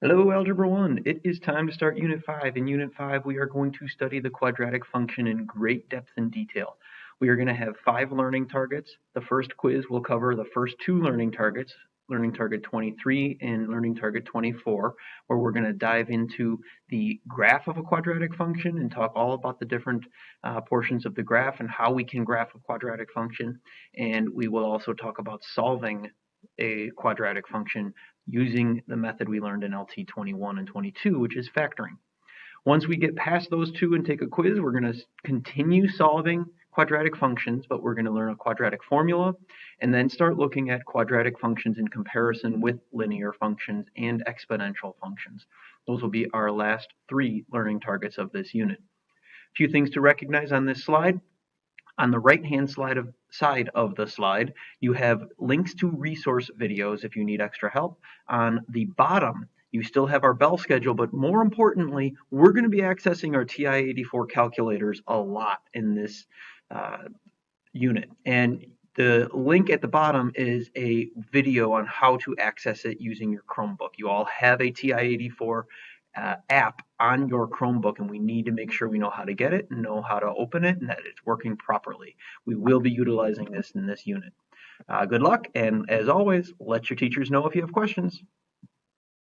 Hello, Algebra 1. It is time to start Unit 5. In Unit 5, we are going to study the quadratic function in great depth and detail. We are going to have 5 learning targets. The first quiz will cover the first 2 learning targets, Learning Target 23 and Learning Target 24, where we're going to dive into the graph of a quadratic function and talk all about the different portions of the graph and how we can graph a quadratic function. And we will also talk about solving a quadratic function using the method we learned in LT 21 and 22, which is factoring. Once we get past those two and take a quiz, we're going to continue solving quadratic functions, but we're going to learn a quadratic formula and then start looking at quadratic functions in comparison with linear functions and exponential functions. Those will be our last 3 learning targets of this unit. A few things to recognize on this slide. On the right-hand side of the slide, you have links to resource videos if you need extra help. On the bottom, you still have our bell schedule, but more importantly, we're going to be accessing our TI-84 calculators a lot in this unit. And the link at the bottom is a video on how to access it using your Chromebook. You all have a TI-84 app on your Chromebook, and we need to make sure we know how to get it and know how to open it and that it's working properly. We will be utilizing this in this unit. Good luck, and as always, let your teachers know if you have questions.